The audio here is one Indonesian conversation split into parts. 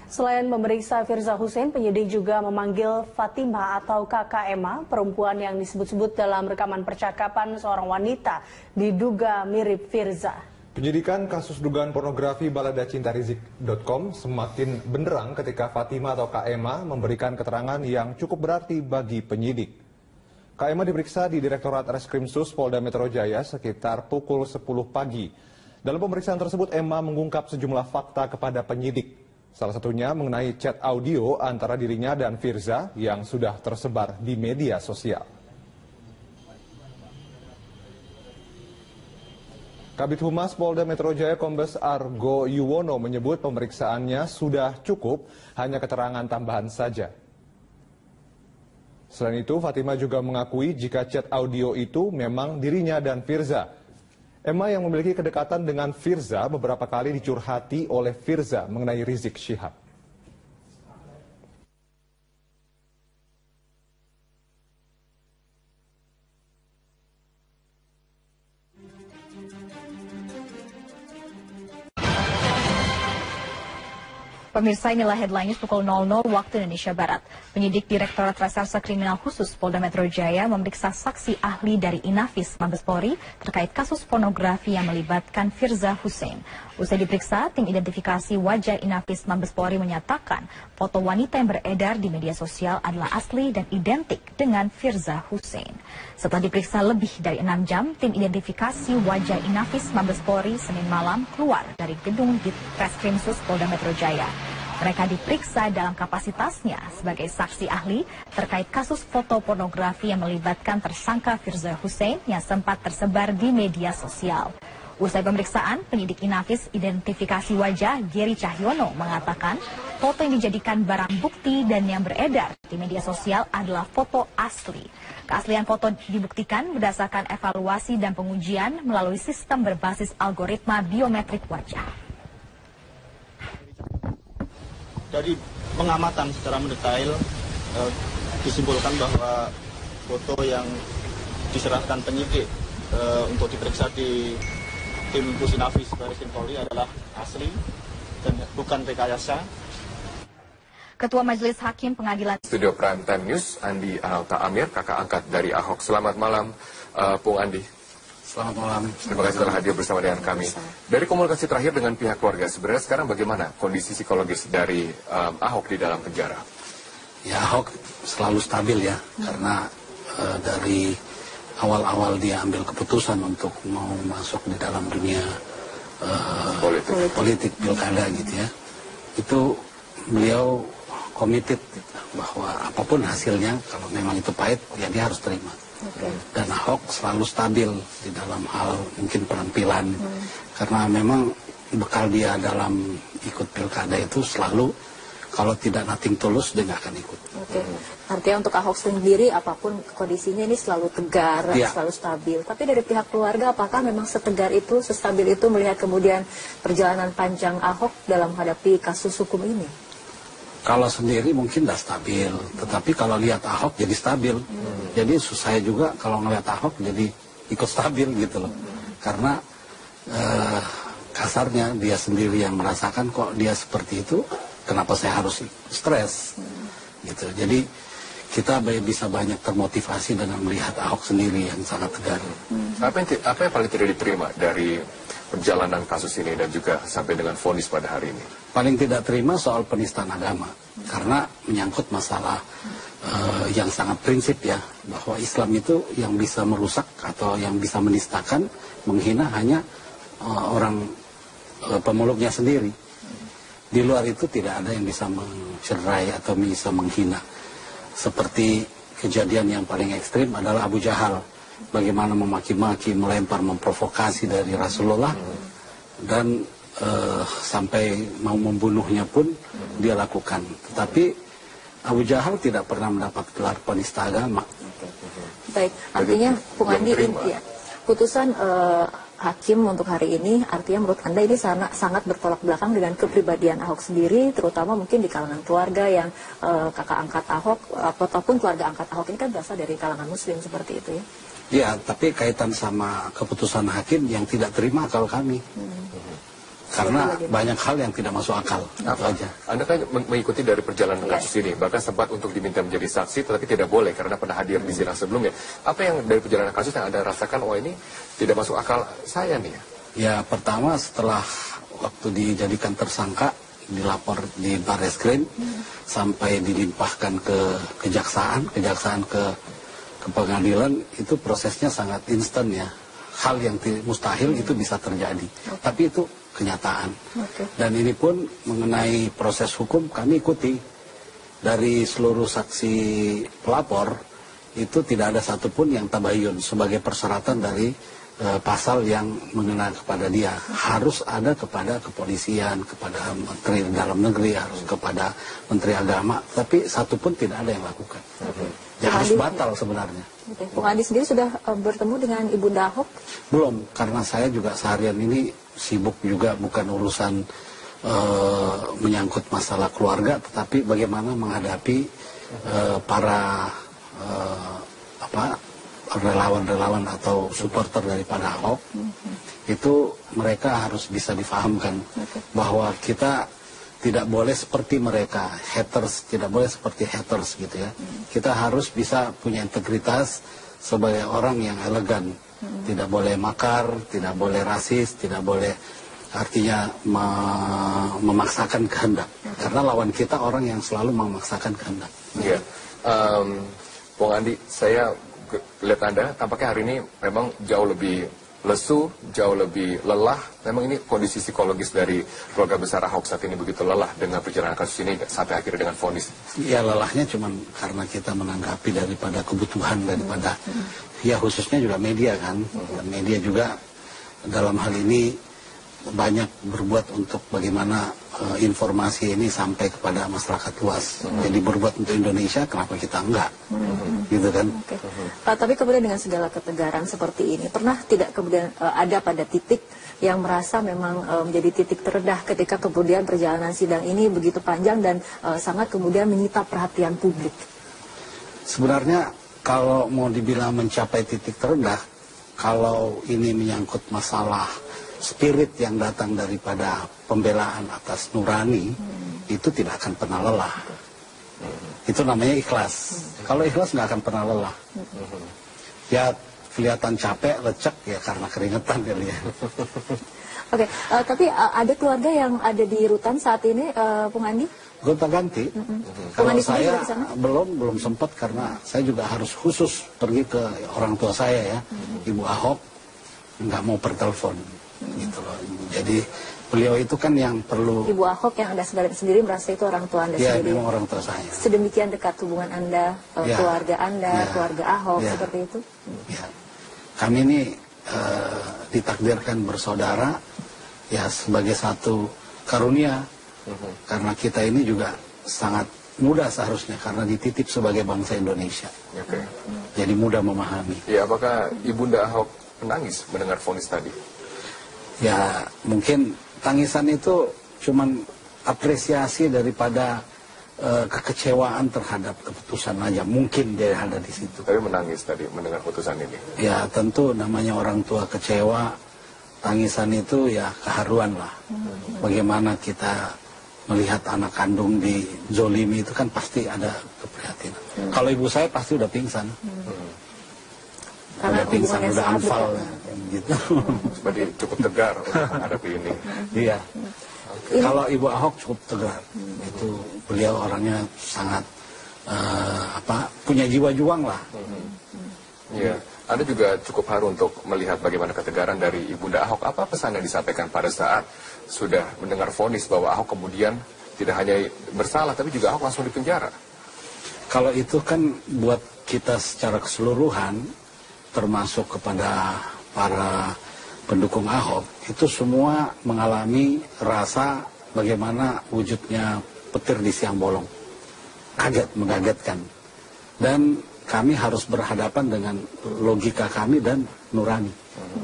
Selain memeriksa Firza Hussein, penyidik juga memanggil Fatimah atau kakak Emma, perempuan yang disebut-sebut dalam rekaman percakapan seorang wanita diduga mirip Firza. Penyidikan kasus dugaan pornografi baladacintarizik.com semakin benderang ketika Fatimah atau Kak Emma memberikan keterangan yang cukup berarti bagi penyidik. Kak Emma diperiksa di Direktorat Reskrimsus Polda Metro Jaya sekitar pukul 10 pagi. Dalam pemeriksaan tersebut, Emma mengungkap sejumlah fakta kepada penyidik. Salah satunya mengenai chat audio antara dirinya dan Firza yang sudah tersebar di media sosial. Kabid Humas Polda Metro Jaya Kombes Argo Yuwono menyebut pemeriksaannya sudah cukup, hanya keterangan tambahan saja. Selain itu, Fatimah juga mengakui jika chat audio itu memang dirinya dan Firza. Emma yang memiliki kedekatan dengan Firza beberapa kali dicurhati oleh Firza mengenai Rizik Syihab. Pemirsa, inilah headline news pukul 00 waktu Indonesia Barat. Penyidik Direktorat Reserse Kriminal Khusus Polda Metro Jaya memeriksa saksi ahli dari Inafis Mabes Polri terkait kasus pornografi yang melibatkan Firza Hussein. Usai diperiksa, tim identifikasi wajah Inafis Mabes Polri menyatakan foto wanita yang beredar di media sosial adalah asli dan identik dengan Firza Hussein. Setelah diperiksa lebih dari 6 jam, tim identifikasi wajah Inafis Mabes Polri Senin malam keluar dari gedung Ditreskrimsus Polda Metro Jaya. Mereka diperiksa dalam kapasitasnya sebagai saksi ahli terkait kasus foto pornografi yang melibatkan tersangka Firza Hussein yang sempat tersebar di media sosial. Usai pemeriksaan, penyidik Inafis identifikasi wajah Geri Cahyono mengatakan foto yang dijadikan barang bukti dan yang beredar di media sosial adalah foto asli. Keaslian foto dibuktikan berdasarkan evaluasi dan pengujian melalui sistem berbasis algoritma biometrik wajah. Dari pengamatan secara mendetail disimpulkan bahwa foto yang diserahkan penyidik untuk diperiksa di tim Pusinafis Bareskrim Polri adalah asli dan bukan rekayasa. Ketua Majelis Hakim Pengadilan Studio Prime Time News, Andi Analta Amir, kakak angkat dari Ahok. Selamat malam, Pung Andi. Selamat malam. Terima kasih telah hadir bersama dengan kami. Dari komunikasi terakhir dengan pihak keluarga, sebenarnya sekarang bagaimana kondisi psikologis dari Ahok di dalam penjara? Ya, Ahok selalu stabil ya, karena dari awal-awal dia ambil keputusan untuk mau masuk di dalam dunia politik pilkada gitu ya. Itu beliau komited bahwa apapun hasilnya, kalau memang itu pahit, ya dia harus terima. Dan Ahok selalu stabil di dalam hal mungkin penampilan, karena memang bekal dia dalam ikut pilkada itu selalu kalau tidak nothing tulus dia nggak akan ikut. Artinya untuk Ahok sendiri apapun kondisinya ini selalu tegar, selalu stabil. Tapi dari pihak keluarga apakah memang setegar itu, sestabil itu melihat kemudian perjalanan panjang Ahok dalam menghadapi kasus hukum ini? Kalau sendiri mungkin tidak stabil, tetapi kalau lihat Ahok jadi stabil. Jadi saya juga kalau ngelihat Ahok jadi ikut stabil gitu loh. Karena kasarnya dia sendiri yang merasakan kok dia seperti itu, kenapa saya harus stres gitu. Jadi kita bisa banyak termotivasi dengan melihat Ahok sendiri yang sangat tegar. Apa yang paling tidak diterima dari perjalanan kasus ini dan juga sampai dengan vonis pada hari ini? Paling tidak terima soal penistaan agama, karena menyangkut masalah yang sangat prinsip ya, bahwa Islam itu yang bisa merusak atau yang bisa menistakan, menghina hanya orang pemeluknya sendiri. Di luar itu tidak ada yang bisa mencederai atau bisa menghina. Seperti kejadian yang paling ekstrim adalah Abu Jahal, bagaimana memaki-maki, melempar, memprovokasi dari Rasulullah, dan sampai mau membunuhnya pun dia lakukan. Tetapi Abu Jahal tidak pernah mendapat gelar penista agama. Baik, artinya Bung Andi, ya, putusan hakim untuk hari ini artinya menurut Anda ini sangat bertolak belakang dengan kepribadian Ahok sendiri, terutama mungkin di kalangan keluarga yang kakak angkat Ahok ataupun keluarga angkat Ahok ini kan berasal dari kalangan Muslim seperti itu ya? Ya, tapi kaitan sama keputusan hakim yang tidak terima kalau kami. Karena banyak hal yang tidak masuk akal. Apa aja? Anda kan mengikuti dari perjalanan kasus ini, bahkan sempat untuk diminta menjadi saksi, tetapi tidak boleh karena pernah hadir di sidang sebelumnya. Apa yang dari perjalanan kasus yang Anda rasakan, oh ini tidak masuk akal saya nih? Ya, pertama setelah waktu dijadikan tersangka, dilapor di Barreskrim, sampai dilimpahkan ke kejaksaan ke pengadilan, itu prosesnya sangat instan ya. Hal yang mustahil itu bisa terjadi. Tapi itu kenyataan. Dan ini pun mengenai proses hukum kami ikuti. Dari seluruh saksi pelapor, itu tidak ada satupun yang tabayun sebagai persyaratan dari pasal yang mengenai kepada dia. Harus ada kepada kepolisian, kepada Menteri Dalam Negeri, harus kepada Menteri Agama. Tapi satupun tidak ada yang lakukan. Ya harus batal sebenarnya. Bung Andi sendiri sudah bertemu dengan Ibunda Ahok? Belum, karena saya juga seharian ini sibuk juga, bukan urusan menyangkut masalah keluarga, tetapi bagaimana menghadapi para relawan-relawan atau supporter daripada Ahok. Itu mereka harus bisa difahamkan bahwa kita tidak boleh seperti mereka, haters, tidak boleh seperti haters gitu ya. Kita harus bisa punya integritas sebagai orang yang elegan. Tidak boleh makar, tidak boleh rasis, tidak boleh artinya memaksakan kehendak. Karena lawan kita orang yang selalu memaksakan kehendak. Iya. Bung Andi, saya lihat Anda tampaknya hari ini memang jauh lebih lesu, jauh lebih lelah. Memang ini kondisi psikologis dari keluarga besar Ahok saat ini begitu lelah dengan perjalanan kasus ini sampai akhirnya dengan vonis. Ya lelahnya cuman karena kita menanggapi daripada kebutuhan daripada ya khususnya juga media kan. Dan media juga dalam hal ini banyak berbuat untuk bagaimana informasi ini sampai kepada masyarakat luas. Jadi berbuat untuk Indonesia, kenapa kita enggak? Gitu kan? Tapi kemudian dengan segala ketegaran seperti ini, pernah tidak kemudian ada pada titik yang merasa memang menjadi titik terendah ketika kemudian perjalanan sidang ini begitu panjang dan sangat kemudian menyita perhatian publik? Sebenarnya kalau mau dibilang mencapai titik terendah, kalau ini menyangkut masalah spirit yang datang daripada pembelaan atas nurani, itu tidak akan pernah lelah. Itu namanya ikhlas. Kalau ikhlas nggak akan pernah lelah. Ya kelihatan capek, lecek ya karena keringetan kali ya. Oke, tapi ada keluarga yang ada di rutan saat ini, Bung Andi? Gonta-ganti. Kalau saya belum sempat karena saya juga harus khusus pergi ke orang tua saya ya, Ibu Ahok, nggak mau pertelepon. Gitu loh. Jadi beliau itu kan yang perlu. Ibu Ahok yang Anda sendiri merasa itu orang tua Anda sendiri. Iya, memang orang tua saya. Sedemikian dekat hubungan Anda, keluarga Anda, keluarga Ahok seperti itu. Ya. Kami ini ditakdirkan bersaudara ya sebagai satu karunia. Karena kita ini juga sangat mudah seharusnya karena dititip sebagai bangsa Indonesia. Jadi mudah memahami. Ya, apakah Ibunda Ahok menangis mendengar vonis tadi? Ya mungkin tangisan itu cuman apresiasi daripada kekecewaan terhadap keputusan aja. Mungkin dia ada di situ. Tapi menangis tadi mendengar putusan ini. Ya tentu namanya orang tua kecewa, tangisan itu ya keharuan lah. Bagaimana kita melihat anak kandung dizolimi itu kan pasti ada keprihatinan. Kalau ibu saya pasti udah pingsan. Udah pingsan, udah anfal gitu. Seperti cukup tegar untuk menghadapi ini. Iya. Kalau Ibu Ahok cukup tegar. Itu beliau orangnya sangat punya jiwa juang lah. Iya. Anda juga cukup haru untuk melihat bagaimana ketegaran dari Ibunda Ahok. Apa pesan yang disampaikan pada saat sudah mendengar vonis bahwa Ahok kemudian tidak hanya bersalah tapi juga Ahok langsung dipenjara? Kalau itu kan buat kita secara keseluruhan, termasuk kepada para pendukung Ahok, itu semua mengalami rasa bagaimana wujudnya petir di siang bolong. Kaget, mengagetkan. Dan kami harus berhadapan dengan logika kami dan nurani.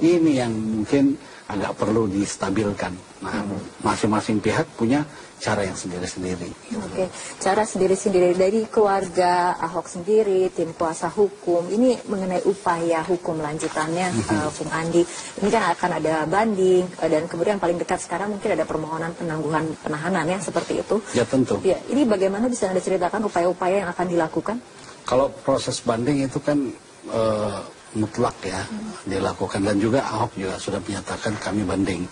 Ini yang mungkin agak perlu distabilkan. Nah, masing-masing pihak punya cara yang sendiri-sendiri. Oke, cara sendiri-sendiri dari keluarga Ahok sendiri, tim kuasa hukum. Ini mengenai upaya hukum lanjutannya, Bung Andi. Ini kan akan ada banding dan kemudian paling dekat sekarang mungkin ada permohonan penangguhan penahanan ya seperti itu. Ya tentu. Ya, ini bagaimana bisa Anda ceritakan upaya-upaya yang akan dilakukan? Kalau proses banding itu kan mutlak ya dilakukan, dan juga Ahok juga sudah menyatakan kami banding.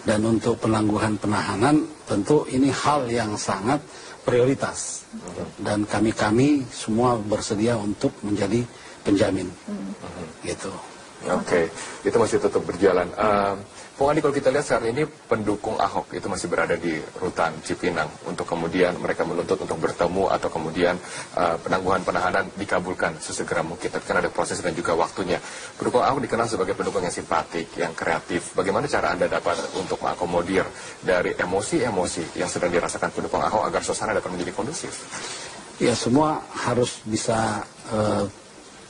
Dan untuk penangguhan penahanan tentu ini hal yang sangat prioritas, dan kami semua bersedia untuk menjadi penjamin gitu. Oke, itu masih tetap berjalan. Bung Andi, kalau kita lihat saat ini pendukung Ahok itu masih berada di rutan Cipinang untuk kemudian mereka menuntut untuk bertemu atau kemudian penangguhan penahanan dikabulkan sesegera mungkin. Tapi kan ada proses dan juga waktunya. Pendukung Ahok dikenal sebagai pendukung yang simpatik, yang kreatif. Bagaimana cara Anda dapat untuk mengakomodir dari emosi-emosi yang sedang dirasakan pendukung Ahok agar suasana dapat menjadi kondusif? Ya, semua harus bisa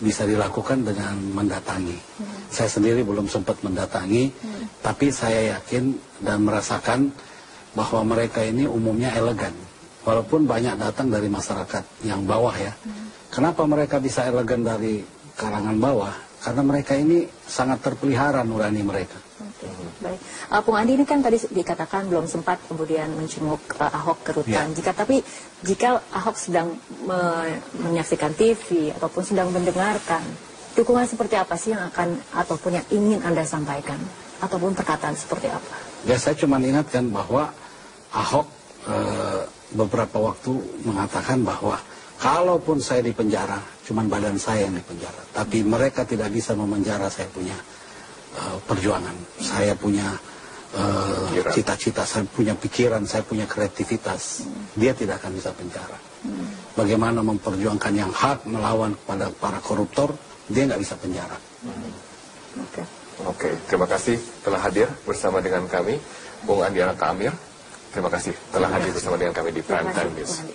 dilakukan dengan mendatangi. Saya sendiri belum sempat mendatangi, tapi saya yakin dan merasakan bahwa mereka ini umumnya elegan. Walaupun banyak datang dari masyarakat yang bawah ya. Kenapa mereka bisa elegan dari kalangan bawah? Karena mereka ini sangat terpelihara nurani mereka. Baik, Bung Andi, ini kan tadi dikatakan belum sempat kemudian menjenguk Ahok ke rutan. Jika Ahok sedang menyaksikan TV ataupun sedang mendengarkan, dukungan seperti apa sih yang akan ataupun yang ingin Anda sampaikan ataupun perkataan seperti apa? Ya, saya cuma ingatkan bahwa Ahok beberapa waktu mengatakan bahwa kalaupun saya di penjara, cuma badan saya yang di penjara, tapi mereka tidak bisa memenjara saya punya perjuangan, saya punya cita-cita, saya punya pikiran, saya punya kreativitas. Dia tidak akan bisa penjara. Bagaimana memperjuangkan yang hak melawan kepada para koruptor, dia nggak bisa penjara. Oke, terima kasih telah hadir bersama dengan kami, Bung Andi Ananta Amir. Terima kasih telah hadir bersama dengan kami di Prime Time News.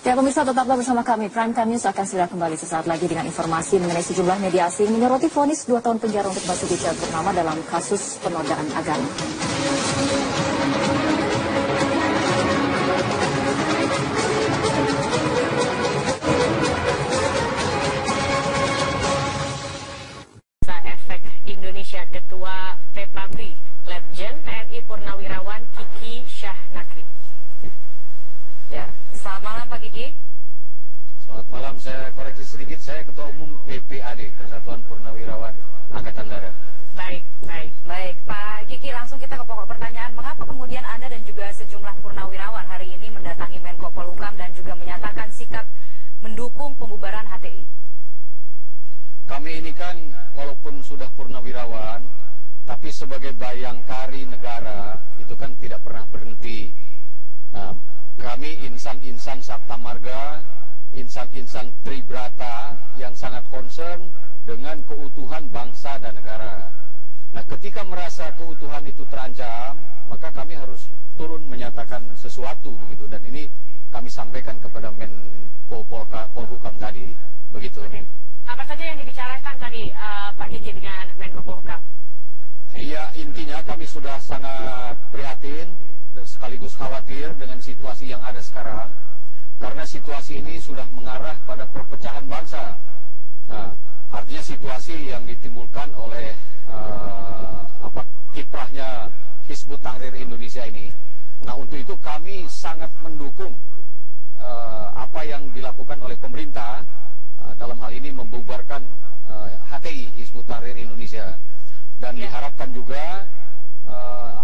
Ya, pemirsa, tetaplah bersama kami. Prime Time News akan segera kembali sesaat lagi dengan informasi mengenai sejumlah media asing menyoroti vonis 2 tahun penjara untuk Basuki Cahayapurnama dalam kasus penodaan agama. Efek Indonesia, Ketua PPABRI, Letjen TNI Purnawirawan Kiki Syahnakri. Ya, selamat malam Pak Kiki. Selamat malam, saya koreksi sedikit, saya Ketua Umum PPAD, Persatuan Purnawirawan Angkatan Darat. Baik. Pak Kiki, langsung kita ke pokok pertanyaan. Mengapa kemudian Anda dan juga sejumlah purnawirawan hari ini mendatangi Menko Polhukam dan juga menyatakan sikap mendukung pembubaran HTI? Kami ini kan walaupun sudah purnawirawan, tapi sebagai bayangkari negara itu kan tidak pernah berhenti. Nah, kami insan-insan Sabta Marga, insan-insan Tribrata yang sangat concern dengan keutuhan bangsa dan negara. Nah, ketika merasa keutuhan itu terancam, maka kami harus turun menyatakan sesuatu begitu, dan ini kami sampaikan kepada Menko Polhukam tadi, begitu. Apa saja yang dibicarakan tadi Pak Kiki dengan Menko Polhukam? Iya, intinya kami sudah sangat prihatin dan sekaligus khawatir dengan situasi yang ada sekarang, karena situasi ini sudah mengarah pada perpecahan bangsa. Nah, artinya situasi yang ditimbulkan oleh kiprahnya Hizbut Tahrir Indonesia ini. Nah, untuk itu kami sangat mendukung apa yang dilakukan oleh pemerintah dalam hal ini membubarkan HTI, Hizbut Tahrir Indonesia, dan diharapkan juga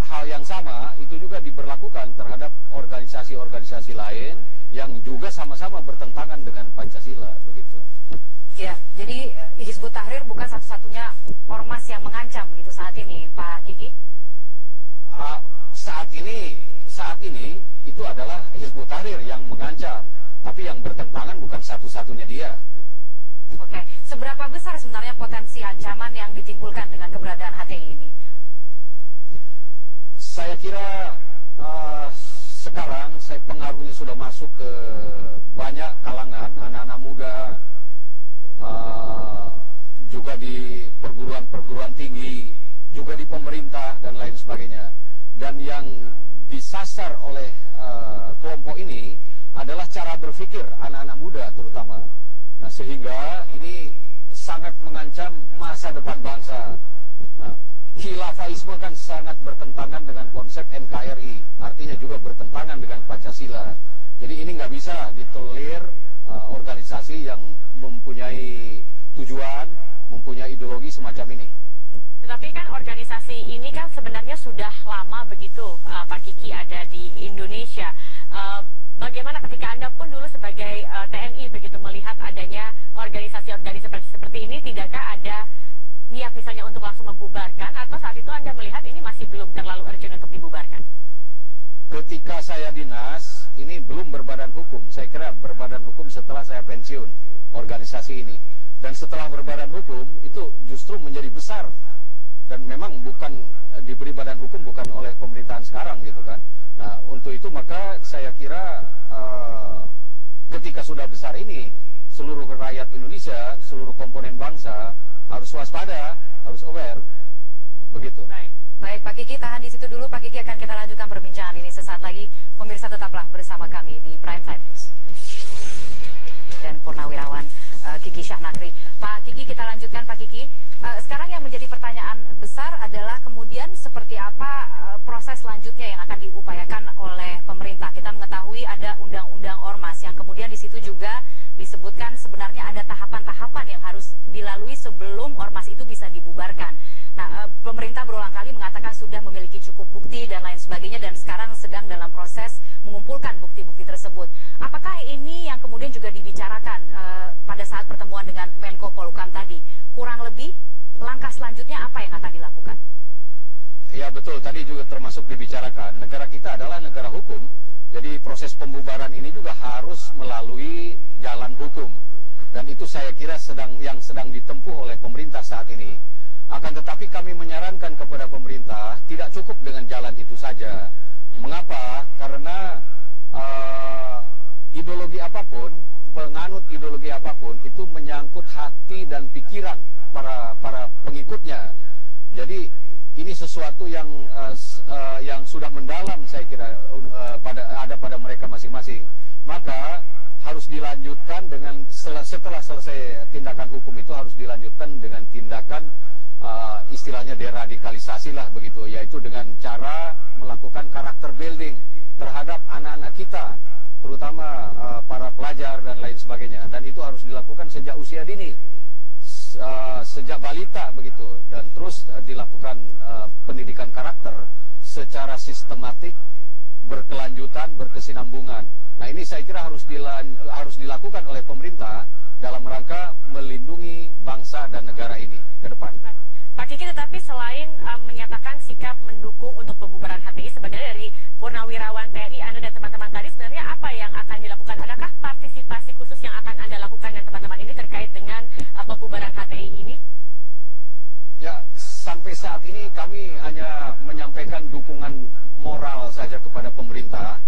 hal yang sama itu juga diberlakukan terhadap organisasi-organisasi lain yang juga sama-sama bertentangan dengan Pancasila, begitu. Ya, jadi Hizbut Tahrir bukan satu-satunya ormas yang mengancam begitu saat ini, Pak Kiki? Saat ini itu adalah Hizbut Tahrir yang mengancam, tapi yang bertentangan bukan satu-satunya dia. Oke, seberapa besar sebenarnya potensi ancaman yang ditimbulkan dengan keberadaan HTI ini? Saya kira sekarang pengaruhnya sudah masuk ke banyak kalangan, anak-anak muda, juga di perguruan tinggi, juga di pemerintah dan lain sebagainya. Dan yang disasar oleh kelompok ini adalah cara berpikir anak-anak muda terutama. Nah, sehingga ini sangat mengancam masa depan bangsa. Nah, khilafaisme kan sangat bertentangan dengan konsep NKRI, artinya juga bertentangan dengan Pancasila. Jadi ini nggak bisa ditolerir organisasi yang mempunyai tujuan, mempunyai ideologi semacam ini. Tetapi kan organisasi ini kan sebenarnya sudah lama begitu, Pak Kiki ada di Indonesia. Bagaimana ketika Anda pun dulu sebagai TNI begitu melihat adanya organisasi-organisasi seperti ini, tidakkah ada niat misalnya untuk langsung membubarkan, atau saat itu Anda melihat ini masih belum terlalu urgent untuk dibubarkan? Ketika saya dinas, ini belum berbadan hukum. Saya kira berbadan hukum setelah saya pensiun organisasi ini. Dan setelah berbadan hukum, itu justru menjadi besar. Dan memang bukan diberi badan hukum bukan oleh pemerintahan sekarang gitu kan. Nah, untuk itu maka saya kira ketika sudah besar ini, seluruh rakyat Indonesia, seluruh komponen bangsa harus waspada, harus aware, begitu. Baik, Pak Kiki tahan di situ dulu. Pak Kiki akan kita lanjutkan perbincangan ini sesaat lagi. Pemirsa tetaplah bersama kami di Prime Time News. Dan Purnawirawan Kiki Syahnakri. Pak Kiki, kita lanjutkan Pak Kiki. Sekarang yang menjadi pertanyaan besar adalah kemudian seperti apa proses selanjutnya yang akan diupayakan oleh pemerintah. Kita mengetahui ada undang-undang ormas yang kemudian di situ juga disebutkan sebenarnya ada tahapan-tahapan yang harus dilalui sebelum ormas itu bisa dibubarkan. Nah, pemerintah berulang kali mengatakan sudah memiliki cukup bukti dan lain sebagainya, dan sekarang sedang dalam proses mengumpulkan bukti-bukti tersebut. Apakah ini yang kemudian juga dibicarakan pada saat pertemuan dengan Menko Polhukam tadi? Kurang lebih langkah selanjutnya apa yang akan dilakukan? Ya betul, tadi juga termasuk dibicarakan. Negara kita adalah negara hukum, jadi proses pembubaran ini juga harus melalui jalan hukum. Dan itu saya kira yang sedang ditempuh oleh pemerintah saat ini. Akan tetapi kami menyarankan kepada pemerintah tidak cukup dengan jalan itu saja. Mengapa? Karena ideologi apapun, penganut ideologi apapun itu menyangkut hati dan pikiran para pengikutnya. Jadi ini sesuatu yang sudah mendalam, saya kira ada pada mereka masing-masing. Maka harus dilanjutkan dengan setelah selesai tindakan hukum itu harus dilanjutkan dengan tindakan istilahnya deradikalisasi lah begitu, yaitu dengan cara melakukan karakter building terhadap anak-anak kita, terutama para pelajar dan lain sebagainya. Dan itu harus dilakukan sejak usia dini, sejak balita begitu, dan terus dilakukan pendidikan karakter secara sistematik, berkelanjutan, berkesinambungan. Nah, ini saya kira harus dilakukan oleh pemerintah dalam rangka melindungi bangsa dan negara ini ke depan. Pak Kiki, tetapi selain menyatakan sikap mendukung untuk pembubaran HTI, sebenarnya dari Purnawirawan TNI Anda dan teman-teman tadi, sebenarnya apa yang akan dilakukan? Adakah partisipasi khusus yang akan Anda lakukan dan teman-teman ini terkait dengan pembubaran HTI ini? Ya, sampai saat ini kami hanya menyampaikan dukungan moral saja kepada pemerintah,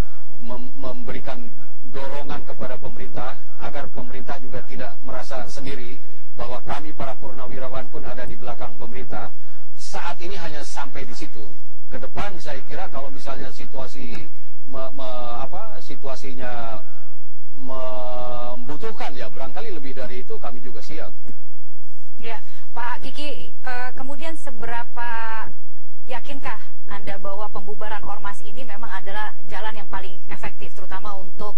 memberikan dorongan kepada pemerintah agar pemerintah juga tidak merasa sendiri bahwa kami para purnawirawan pun ada di belakang pemerintah. Saat ini hanya sampai di situ. Ke depan saya kira kalau misalnya situasinya membutuhkan, ya barangkali lebih dari itu kami juga siap. Ya, Pak Kiki, kemudian seberapa yakinkah Anda bahwa pembubaran ormas ini memang adalah jalan yang paling efektif, terutama untuk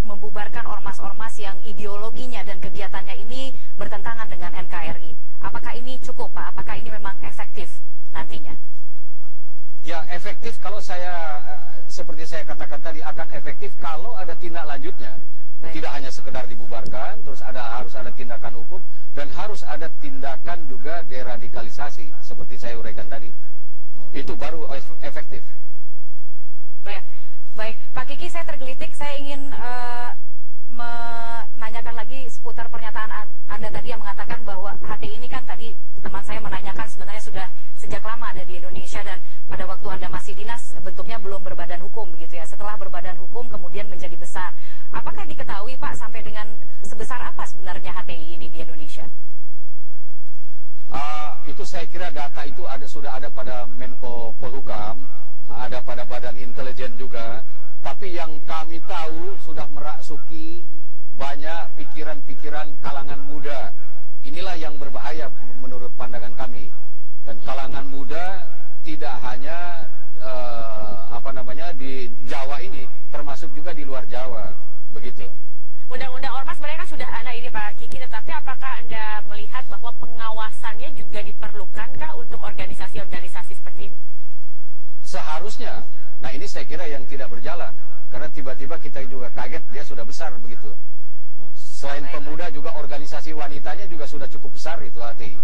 membubarkan ormas-ormas yang ideologinya dan kegiatannya ini bertentangan dengan NKRI? Apakah ini cukup, Pak? Apakah ini memang efektif nantinya? Ya, efektif kalau seperti saya katakan tadi, akan efektif kalau ada tindak lanjutnya. Tidak hanya sekedar dibubarkan, terus harus ada tindakan hukum, dan harus ada tindakan juga deradikalisasi, seperti saya uraikan tadi. Itu baru efektif. Baik, Pak Kiki, saya tergelitik. Saya ingin menanyakan lagi seputar pernyataan Anda tadi yang mengatakan bahwa HTI ini kan tadi teman saya menanyakan sebenarnya sudah sejak lama ada di Indonesia, dan pada waktu Anda masih dinas bentuknya belum berbadan hukum begitu ya. Setelah Tapi yang kami tahu sudah merasuki banyak pikiran-pikiran kalangan muda. Inilah yang berbahaya menurut pandangan kami. Dan kalangan muda tidak hanya di Jawa ini, termasuk juga di luar Jawa, begitu. Undang-undang ormas mereka sudah ada ini Pak Kiki, tetapi apakah Anda melihat bahwa pengawasannya juga diperlukankah untuk organisasi-organisasi seperti ini? Seharusnya. Nah ini saya kira yang tidak berjalan, karena tiba-tiba kita juga kaget dia sudah besar begitu. Selain pemuda juga organisasi wanitanya juga sudah cukup besar itu HTI.